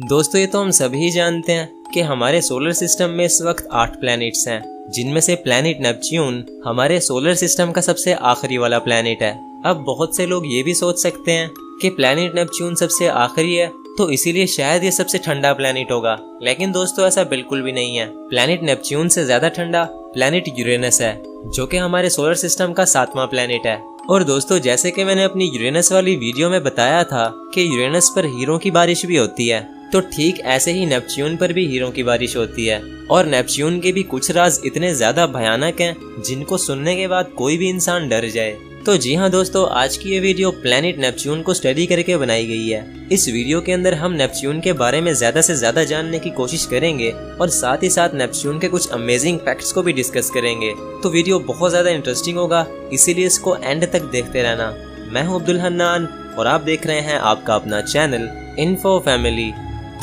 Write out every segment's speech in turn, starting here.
दोस्तों ये तो हम सभी जानते हैं कि हमारे सोलर सिस्टम में इस वक्त 8 प्लैनेट्स हैं, जिनमें से प्लैनेट नेपच्यून हमारे सोलर सिस्टम का सबसे आखिरी वाला प्लैनेट है। अब बहुत से लोग ये भी सोच सकते हैं कि प्लैनेट नेपच्यून सबसे आखिरी है तो इसीलिए शायद ये सबसे ठंडा प्लैनेट होगा, लेकिन दोस्तों ऐसा बिल्कुल भी नहीं है। प्लैनेट नेपच्यून से ज्यादा ठंडा प्लैनेट यूरेनस है, जो कि हमारे सोलर सिस्टम का 7वां प्लैनेट है। और दोस्तों जैसे कि मैंने अपनी यूरेनस वाली वीडियो में बताया था कि यूरेनस पर हीरों की बारिश भी होती है, तो ठीक ऐसे ही नेपच्यून पर भी हीरों की बारिश होती है। और नेपच्यून के भी कुछ राज इतने ज्यादा भयानक हैं जिनको सुनने के बाद कोई भी इंसान डर जाए। तो जी हाँ दोस्तों, आज की ये वीडियो प्लैनेट नेपच्यून को स्टडी करके बनाई गई है। इस वीडियो के अंदर हम नेपच्यून के बारे में ज्यादा से ज्यादा जानने की कोशिश करेंगे और साथ ही साथ नेपच्यून के कुछ अमेजिंग फैक्ट्स को भी डिस्कस करेंगे। तो वीडियो बहुत ज्यादा इंटरेस्टिंग होगा, इसीलिए इसको एंड तक देखते रहना। मैं हूँ अब्दुल हन्नान और आप देख रहे हैं आपका अपना चैनल इन्फो फैमिली।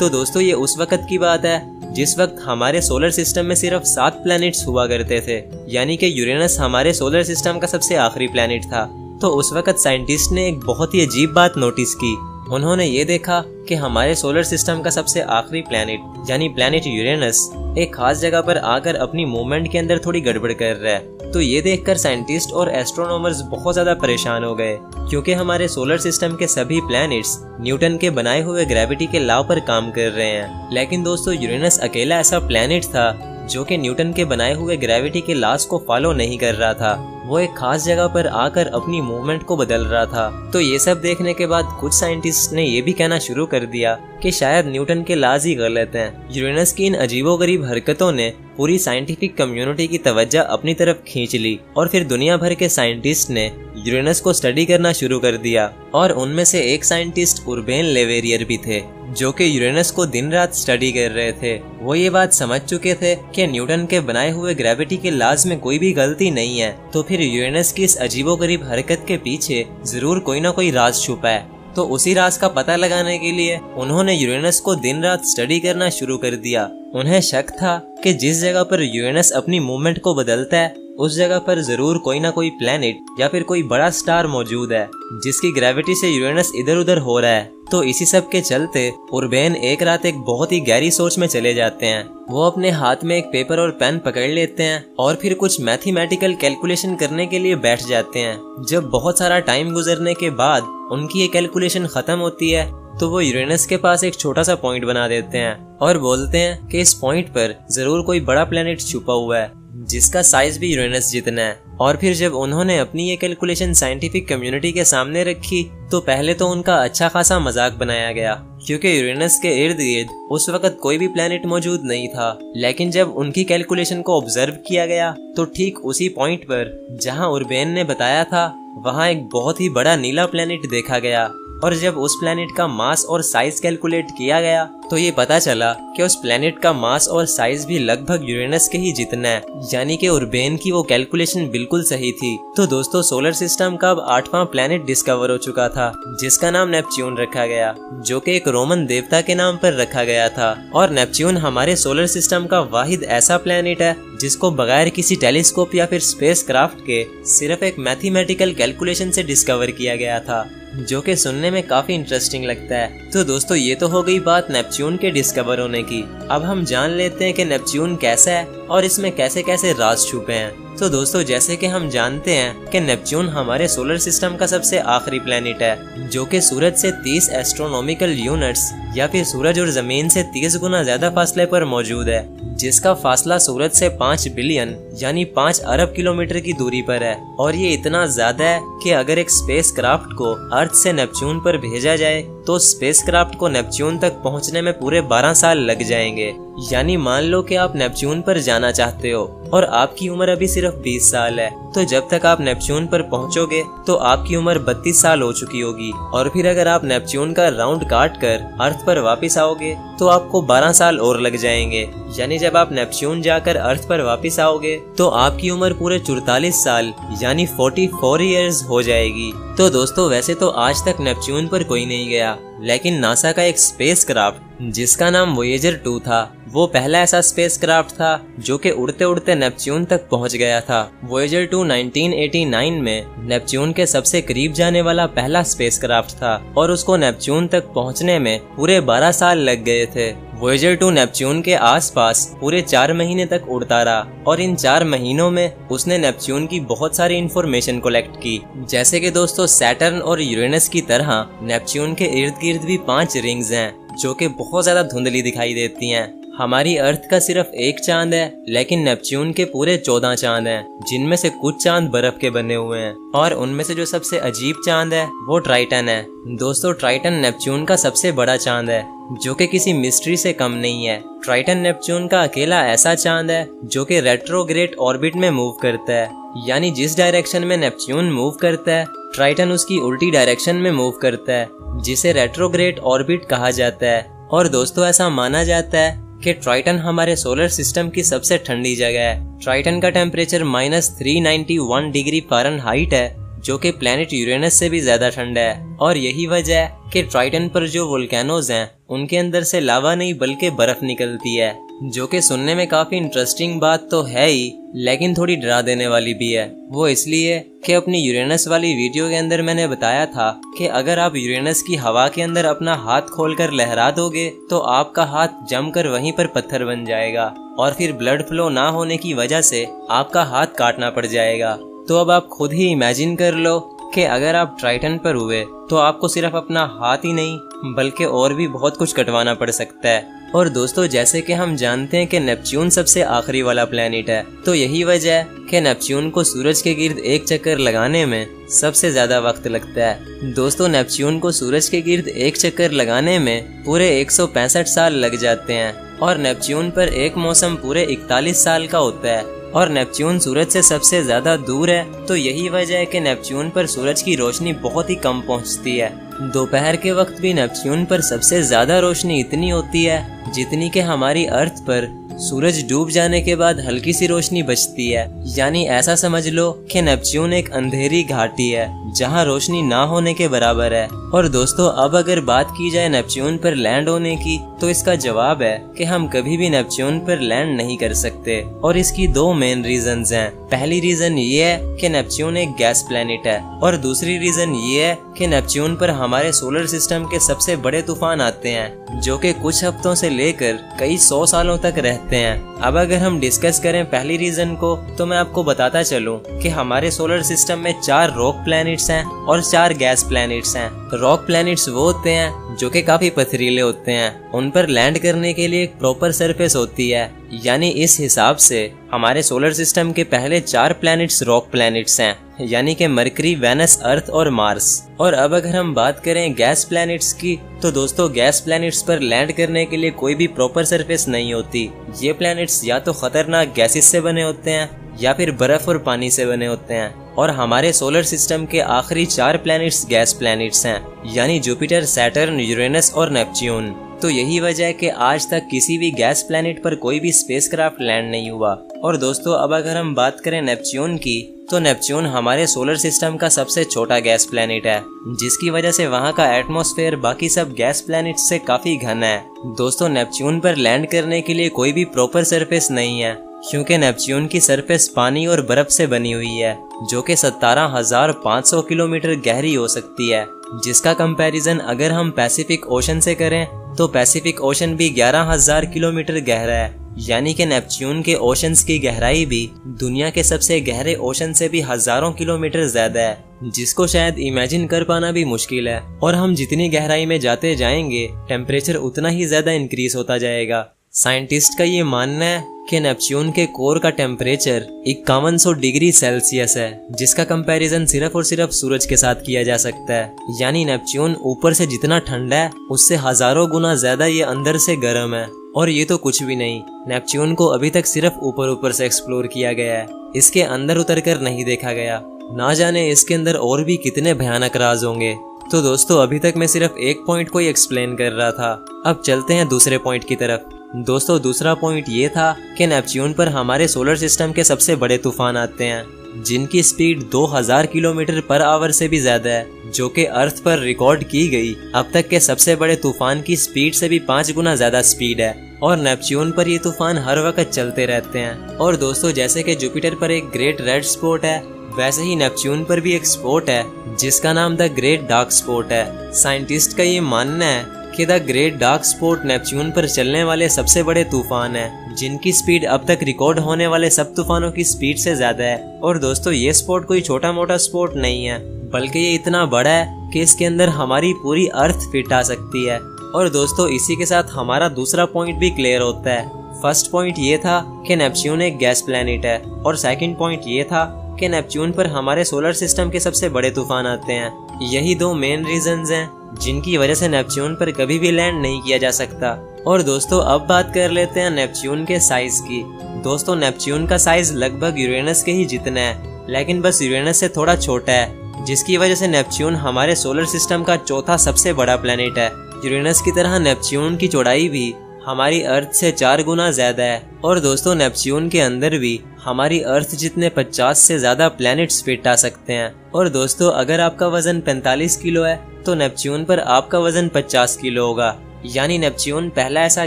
तो दोस्तों ये उस वक्त की बात है जिस वक्त हमारे सोलर सिस्टम में सिर्फ 7 प्लैनेट्स हुआ करते थे, यानी कि यूरेनस हमारे सोलर सिस्टम का सबसे आखिरी प्लैनेट था। तो उस वक्त साइंटिस्ट ने एक बहुत ही अजीब बात नोटिस की। उन्होंने ये देखा कि हमारे सोलर सिस्टम का सबसे आखिरी प्लैनेट यानी प्लैनेट यूरेनस एक खास जगह पर आकर अपनी मूवमेंट के अंदर थोड़ी गड़बड़ कर रहा है। तो ये देखकर साइंटिस्ट और एस्ट्रोनॉमर्स बहुत ज्यादा परेशान हो गए, क्योंकि हमारे सोलर सिस्टम के सभी प्लैनेट्स न्यूटन के बनाए हुए ग्रेविटी के लॉ पर काम कर रहे हैं। लेकिन दोस्तों यूरेनस अकेला ऐसा प्लैनेट था जो कि न्यूटन के बनाए हुए ग्रेविटी के लॉस को फॉलो नहीं कर रहा था। वो एक खास जगह पर आकर अपनी मूवमेंट को बदल रहा था। तो ये सब देखने के बाद कुछ साइंटिस्ट ने ये भी कहना शुरू कर दिया कि शायद न्यूटन के लॉज ही गलत हैं। यूरेनस की इन अजीबोगरीब हरकतों ने पूरी साइंटिफिक कम्युनिटी की तवज्जो अपनी तरफ खींच ली और फिर दुनिया भर के साइंटिस्ट ने यूरेनस को स्टडी करना शुरू कर दिया। और उनमें से एक साइंटिस्ट उर्बेन लेवेरियर भी थे, जो कि यूरेनस को दिन रात स्टडी कर रहे थे। वो ये बात समझ चुके थे कि न्यूटन के बनाए हुए ग्रेविटी के लॉज में कोई भी गलती नहीं है, तो फिर यूरेनस की इस अजीबोगरीब हरकत के पीछे जरूर कोई ना कोई राज छुपा है। तो उसी राज का पता लगाने के लिए उन्होंने यूरेनस को दिन रात स्टडी करना शुरू कर दिया। उन्हें शक था कि जिस जगह पर यूरेनस अपनी मूवमेंट को बदलता है उस जगह पर जरूर कोई ना कोई प्लैनेट या फिर कोई बड़ा स्टार मौजूद है जिसकी ग्रेविटी से यूरेनस इधर उधर हो रहा है। तो इसी सब के चलते उर्बेन एक रात एक बहुत ही गहरी सोच में चले जाते हैं। वो अपने हाथ में एक पेपर और पेन पकड़ लेते हैं और फिर कुछ मैथमेटिकल कैलकुलेशन करने के लिए बैठ जाते हैं। जब बहुत सारा टाइम गुजरने के बाद उनकी ये कैलकुलेशन खत्म होती है तो वो यूरेनस के पास एक छोटा सा पॉइंट बना देते हैं और बोलते हैं कि इस पॉइंट पर जरूर कोई बड़ा प्लैनेट छुपा हुआ है जिसका साइज भी यूरेनस जितना है। और फिर जब उन्होंने अपनी ये कैलकुलेशन साइंटिफिक कम्युनिटी के सामने रखी तो पहले तो उनका अच्छा खासा मजाक बनाया गया, क्योंकि यूरेनस के इर्द गिर्द उस वक्त कोई भी प्लैनेट मौजूद नहीं था। लेकिन जब उनकी कैलकुलेशन को ऑब्जर्व किया गया तो ठीक उसी पॉइंट पर जहां उर्बेन ने बताया था वहां एक बहुत ही बड़ा नीला प्लैनेट देखा गया। और जब उस प्लैनेट का मास और साइज कैलकुलेट किया गया तो ये पता चला कि उस प्लैनेट का मास और साइज भी लगभग यूरेनस के ही जितना है, यानी कि उर्बेन की वो कैलकुलेशन बिल्कुल सही थी। तो दोस्तों सोलर सिस्टम का अब 8वां प्लैनेट डिस्कवर हो चुका था जिसका नाम नेपच्यून रखा गया, जो कि एक रोमन देवता के नाम पर रखा गया था। और नेपच्यून हमारे सोलर सिस्टम का वाहिद ऐसा प्लैनेट है जिसको बगैर किसी टेलीस्कोप या फिर स्पेस क्राफ्ट के सिर्फ एक मैथमेटिकल कैलकुलेशन से डिस्कवर किया गया था, जो कि सुनने में काफी इंटरेस्टिंग लगता है। तो दोस्तों ये तो हो गई बात नेपच्यून के डिस्कवर होने की। अब हम जान लेते हैं कि नेपच्यून कैसा है और इसमें कैसे कैसे राज छुपे हैं। तो दोस्तों जैसे कि हम जानते हैं कि नेपच्यून हमारे सोलर सिस्टम का सबसे आखिरी प्लैनेट है, जो कि सूरज से 30 एस्ट्रोनॉमिकल यूनिट्स या फिर सूरज और जमीन से 30 गुना ज्यादा फासले पर मौजूद है, जिसका फासला सूरज से 5 बिलियन यानी 5 अरब किलोमीटर की दूरी पर है। और ये इतना ज्यादा है कि अगर एक स्पेस क्राफ्ट को अर्थ से नेपच्यून पर भेजा जाए तो स्पेस क्राफ्ट को नेपच्यून तक पहुंचने में पूरे 12 साल लग जाएंगे। यानी मान लो कि आप नेपच्यून पर जाना चाहते हो और आपकी उम्र अभी सिर्फ 20 साल है, तो जब तक आप नेपच्यून पर पहुंचोगे तो आपकी उम्र 32 साल हो चुकी होगी। और फिर अगर आप नेपच्यून का राउंड काट कर अर्थ पर वापस आओगे तो आपको 12 साल और लग जाएंगे। यानी जब आप नेपच्यून जाकर अर्थ पर वापस आओगे तो आपकी उम्र पूरे 44 साल यानी 44 इयर्स हो जाएगी। तो दोस्तों वैसे तो आज तक नेपच्यून पर कोई नहीं गया, लेकिन नासा का एक स्पेसक्राफ्ट जिसका नाम वोयेजर 2 था, वो पहला ऐसा स्पेसक्राफ्ट था जो कि उड़ते उड़ते नेपच्यून तक पहुंच गया था। वोयेजर 2 1989 में नेपच्यून के सबसे करीब जाने वाला पहला स्पेसक्राफ्ट था और उसको नेपच्यून तक पहुंचने में पूरे 12 साल लग गए थे। वोयेजर 2 नेपच्यून के आसपास पूरे 4 महीने तक उड़ता रहा और इन 4 महीनों में उसने नेपच्यून की बहुत सारी इंफॉर्मेशन कलेक्ट की। जैसे कि दोस्तों सैटर्न और यूरेनस की तरह नेपच्यून के इर्द गिर्द भी 5 रिंग्स हैं जो कि बहुत ज्यादा धुंधली दिखाई देती हैं। हमारी अर्थ का सिर्फ एक चांद है, लेकिन नेपच्यून के पूरे 14 चांद हैं, जिनमें से कुछ चांद बर्फ के बने हुए हैं और उनमें से जो सबसे अजीब चांद है वो ट्राइटन है। दोस्तों ट्राइटन नेपच्यून का सबसे बड़ा चांद है जो कि किसी मिस्ट्री से कम नहीं है। ट्राइटन नेपच्यून का अकेला ऐसा चांद है जो कि रेट्रोग्रेड ऑर्बिट में मूव करता है, यानी जिस डायरेक्शन में नेपच्यून मूव करता है ट्राइटन उसकी उल्टी डायरेक्शन में मूव करता है, जिसे रेट्रोग्रेड ऑर्बिट कहा जाता है। और दोस्तों ऐसा माना जाता है कि ट्राइटन हमारे सोलर सिस्टम की सबसे ठंडी जगह है। ट्राइटन का टेम्परेचर -391 डिग्री फ़ारेनहाइट है, जो कि प्लैनेट यूरेनस से भी ज्यादा ठंडा है। और यही वजह है कि ट्राइटन पर जो वोल्केनोज हैं उनके अंदर से लावा नहीं बल्कि बर्फ निकलती है, जो कि सुनने में काफी इंटरेस्टिंग बात तो है ही, लेकिन थोड़ी डरा देने वाली भी है। वो इसलिए कि अपनी यूरेनस वाली वीडियो के अंदर मैंने बताया था कि अगर आप यूरेनस की हवा के अंदर अपना हाथ खोलकर लहरा दोगे तो आपका हाथ जमकर वहीं पर पत्थर बन जाएगा और फिर ब्लड फ्लो ना होने की वजह से आपका हाथ काटना पड़ जाएगा। तो अब आप खुद ही इमेजिन कर लो कि अगर आप ट्राइटन पर हुए तो आपको सिर्फ अपना हाथ ही नहीं बल्कि और भी बहुत कुछ कटवाना पड़ सकता है। और दोस्तों जैसे कि हम जानते हैं कि नेपच्यून सबसे आखिरी वाला प्लेनेट है, तो यही वजह है कि नेपच्यून को सूरज के गिर्द एक चक्कर लगाने में सबसे ज्यादा वक्त लगता है। दोस्तों नेपच्यून को सूरज के गिर्द एक चक्कर लगाने में पूरे 165 साल लग जाते हैं और नेपच्यून पर एक मौसम पूरे 41 साल का होता है और नेपच्यून सूरज से सबसे ज्यादा दूर है। तो यही वजह है कि नेपच्यून पर सूरज की रोशनी बहुत ही कम पहुंचती है। दोपहर के वक्त भी नेपच्यून पर सबसे ज्यादा रोशनी इतनी होती है जितनी कि हमारी अर्थ पर सूरज डूब जाने के बाद हल्की सी रोशनी बचती है। यानी ऐसा समझ लो कि नेपच्यून एक अंधेरी घाटी है जहां रोशनी ना होने के बराबर है। और दोस्तों अब अगर बात की जाए नेपच्यून पर लैंड होने की, तो इसका जवाब है कि हम कभी भी नेपच्यून पर लैंड नहीं कर सकते और इसकी 2 मेन रीजंस हैं। पहली रीजन ये है कि नेपच्यून एक गैस प्लेनेट है और दूसरी रीजन ये है कि नेपच्यून पर हमारे सोलर सिस्टम के सबसे बड़े तूफान आते हैं जो कि कुछ हफ्तों से लेकर कई 100 सालों तक रहते हैं। अब अगर हम डिस्कस करें पहली रीजन को, तो मैं आपको बताता चलूं कि हमारे सोलर सिस्टम में 4 रॉक प्लैनेट्स हैं और 4 गैस प्लैनेट्स हैं। रॉक प्लैनेट्स वो होते हैं जो कि काफी पथरीले होते हैं, उन पर लैंड करने के लिए एक प्रॉपर सरफेस होती है। यानी इस हिसाब से हमारे सोलर सिस्टम के पहले 4 प्लैनेट्स रॉक प्लैनेट्स हैं, यानी कि मरकरी, वेनस, अर्थ और मार्स। और अब अगर हम बात करें गैस प्लैनेट्स की, तो दोस्तों गैस प्लैनेट्स पर लैंड करने के लिए कोई भी प्रॉपर सरफेस नहीं होती। ये प्लैनेट्स या तो खतरनाक गैसेस से बने होते हैं या फिर बर्फ और पानी से बने होते हैं। और हमारे सोलर सिस्टम के आखिरी 4 प्लैनेट्स गैस प्लैनेट्स हैं, यानी जुपिटर, सैटर्न, यूरेनस और नेपच्यून। तो यही वजह है कि आज तक किसी भी गैस प्लैनेट पर कोई भी स्पेसक्राफ्ट लैंड नहीं हुआ। और दोस्तों अब अगर हम बात करें नेपच्यून की, तो नेपच्यून हमारे सोलर सिस्टम का सबसे छोटा गैस प्लैनेट है, जिसकी वजह से वहाँ का एटमॉस्फेयर बाकी सब गैस प्लैनेट से काफी घन है। दोस्तों नेपच्यून पर लैंड करने के लिए कोई भी प्रॉपर सरफेस नहीं है, क्योंकि नेपच्यून की सरफेस पानी और बर्फ से बनी हुई है जो कि 17,500 किलोमीटर गहरी हो सकती है, जिसका कंपैरिजन अगर हम पैसिफिक ओशन से करें तो पैसिफिक ओशन भी 11,000 किलोमीटर गहरा है। यानी कि नेपच्यून के ओशंस की गहराई भी दुनिया के सबसे गहरे ओशन से भी हजारों किलोमीटर ज्यादा है, जिसको शायद इमेजिन कर पाना भी मुश्किल है। और हम जितनी गहराई में जाते जाएंगे टेम्परेचर उतना ही ज्यादा इंक्रीज होता जाएगा। साइंटिस्ट का ये मानना है कि नेपच्यून के कोर का टेम्परेचर 5100 डिग्री सेल्सियस है, जिसका कंपैरिजन सिर्फ और सिर्फ सूरज के साथ किया जा सकता है। यानी नेपच्यून ऊपर से जितना ठंडा है उससे हजारों गुना ज्यादा ये अंदर से गर्म है। और ये तो कुछ भी नहीं, नेपच्यून को अभी तक सिर्फ ऊपर ऊपर से एक्सप्लोर किया गया है, इसके अंदर उतर कर नहीं देखा गया। ना जाने इसके अंदर और भी कितने भयानक राज होंगे। तो दोस्तों अभी तक मैं सिर्फ एक पॉइंट को ही एक्सप्लेन कर रहा था, अब चलते हैं दूसरे पॉइंट की तरफ। दोस्तों दूसरा पॉइंट ये था कि नेपच्यून पर हमारे सोलर सिस्टम के सबसे बड़े तूफान आते हैं। जिनकी स्पीड 2000 किलोमीटर पर आवर से भी ज्यादा है, जो कि अर्थ पर रिकॉर्ड की गई अब तक के सबसे बड़े तूफान की स्पीड से भी 5 गुना ज्यादा स्पीड है। और नेपच्यून पर ये तूफान हर वक्त चलते रहते हैं। और दोस्तों, जैसे कि जुपिटर पर एक ग्रेट रेड स्पॉट है, वैसे ही नेपच्यून पर भी एक स्पॉट है जिसका नाम द ग्रेट डार्क स्पॉट है। साइंटिस्ट का ये मानना है कि the great dark spot Neptune पर चलने वाले सबसे बड़े तूफान है, जिनकी स्पीड अब तक रिकॉर्ड होने वाले सब तूफानों की स्पीड से ज्यादा है। और दोस्तों, ये स्पॉट कोई छोटा मोटा स्पॉट नहीं है, बल्कि ये इतना बड़ा है कि इसके अंदर हमारी पूरी अर्थ फिट आ सकती है। और दोस्तों, इसी के साथ हमारा दूसरा पॉइंट भी क्लियर होता है। फर्स्ट पॉइंट ये था कि नेपच्यून एक गैस प्लैनेट है, और सेकंड पॉइंट ये था कि नेपच्यून पर हमारे सोलर सिस्टम के सबसे बड़े तूफान आते हैं। यही दो मेन रीजंस हैं जिनकी वजह से नेपच्यून पर कभी भी लैंड नहीं किया जा सकता। और दोस्तों, अब बात कर लेते हैं नेपच्यून के साइज की। दोस्तों, नेपच्यून का साइज लगभग यूरेनस के ही जितना है, लेकिन बस यूरेनस से थोड़ा छोटा है, जिसकी वजह से नेपच्यून हमारे सोलर सिस्टम का चौथा सबसे बड़ा प्लेनेट है। यूरेनस की तरह नेपच्यून की चौड़ाई भी हमारी अर्थ से 4 गुना ज्यादा है। और दोस्तों, नेपच्यून के अंदर भी हमारी अर्थ जितने 50 से ज्यादा प्लैनेट्स फिट आ सकते हैं। और दोस्तों, अगर आपका वजन 45 किलो है तो नेपच्यून पर आपका वजन 50 किलो होगा। यानी नेपच्यून पहला ऐसा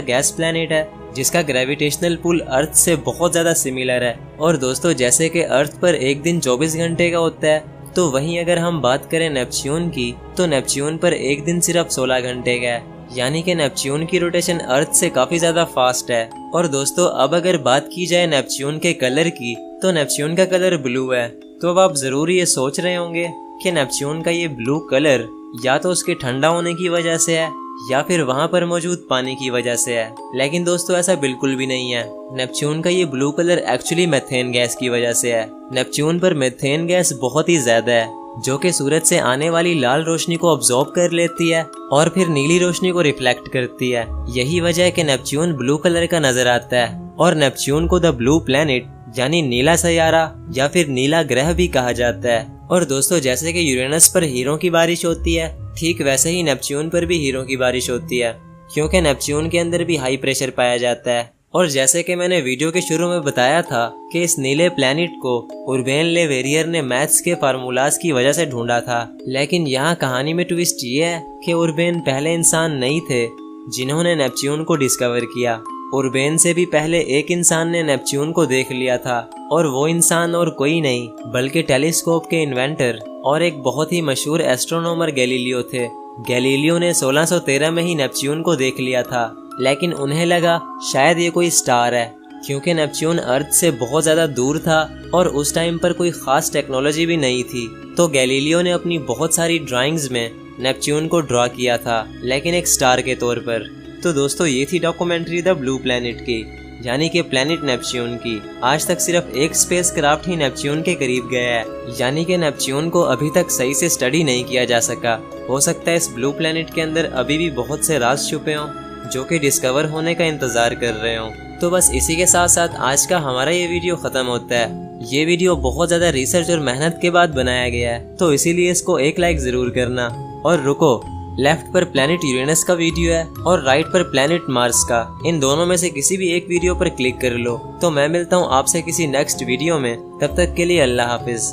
गैस प्लैनेट है जिसका ग्रेविटेशनल पुल अर्थ से बहुत ज्यादा सिमिलर है। और दोस्तों, जैसे कि अर्थ पर एक दिन 24 घंटे का होता है, तो वहीं अगर हम बात करें नेपच्यून की, तो नेपच्यून पर एक दिन सिर्फ 16 घंटे का है। यानी कि नेपच्यून की रोटेशन अर्थ से काफी ज्यादा फास्ट है। और दोस्तों, अब अगर बात की जाए नेपच्यून के कलर की, तो नेपच्यून का कलर ब्लू है। तो अब आप जरूर ये सोच रहे होंगे कि नेपच्यून का ये ब्लू कलर या तो उसके ठंडा होने की वजह से है या फिर वहाँ पर मौजूद पानी की वजह से है। लेकिन दोस्तों, ऐसा बिल्कुल भी नहीं है। नेपच्यून का ये blue colour actually methane gas की वजह से है। नेपच्यून पर मेथेन गैस बहुत ही ज्यादा है, जो कि सूरज से आने वाली लाल रोशनी को अब्सॉर्ब कर लेती है और फिर नीली रोशनी को रिफ्लेक्ट करती है। यही वजह है कि नेपच्यून ब्लू कलर का नजर आता है। और नेपच्यून को द ब्लू प्लैनेट यानी नीला सैयारा या फिर नीला ग्रह भी कहा जाता है। और दोस्तों, जैसे कि यूरेनस पर हीरों की बारिश होती है, ठीक वैसे ही नेपच्यून पर भी हीरों की बारिश होती है, क्योंकि नेपच्यून के अंदर भी हाई प्रेशर पाया जाता है। और जैसे कि मैंने वीडियो के शुरू में बताया था कि इस नीले प्लैनेट को उर्बेन ले वेरियर ने मैथ्स के फार्मूलाज की वजह से ढूंढा था। लेकिन यहाँ कहानी में ट्विस्ट ये है कि उर्बेन पहले इंसान नहीं थे जिन्होंने नेपच्यून को डिस्कवर किया। उर्बेन से भी पहले एक इंसान ने नेपच्यून को देख लिया था, और वो इंसान और कोई नहीं बल्कि टेलीस्कोप के इन्वेंटर और एक बहुत ही मशहूर एस्ट्रोनॉमर गैलीलियो थे। गैलीलियो ने 1613 में ही नेपच्यून को देख लिया था, लेकिन उन्हें लगा शायद ये कोई स्टार है, क्योंकि नेपच्यून अर्थ से बहुत ज्यादा दूर था और उस टाइम पर कोई खास टेक्नोलॉजी भी नहीं थी। तो गैलीलियो ने अपनी बहुत सारी ड्राइंग्स में नेपच्यून को ड्रॉ किया था, लेकिन एक स्टार के तौर पर। तो दोस्तों, ये थी डॉक्यूमेंट्री द ब्लू प्लैनेट की, यानी कि प्लैनेट नेपच्यून की। आज तक सिर्फ एक स्पेसक्राफ्ट ही नेपच्यून के करीब गया है, यानी कि नेपच्यून को अभी तक सही से स्टडी नहीं किया जा सका। हो सकता है इस ब्लू प्लैनेट के अंदर अभी भी बहुत से राज छुपे हों जो कि डिस्कवर होने का इंतजार कर रहे हों। तो बस इसी के साथ साथ आज का हमारा ये वीडियो खत्म होता है। ये वीडियो बहुत ज्यादा रिसर्च और मेहनत के बाद बनाया गया है, तो इसीलिए इसको एक लाइक जरूर करना। और रुको, लेफ्ट पर प्लैनेट यूरेनस का वीडियो है और राइट पर प्लैनेट मार्स का। इन दोनों में से किसी भी एक वीडियो पर क्लिक कर लो। तो मैं मिलता हूँ आपसे किसी नेक्स्ट वीडियो में, तब तक के लिए अल्लाह हाफिज।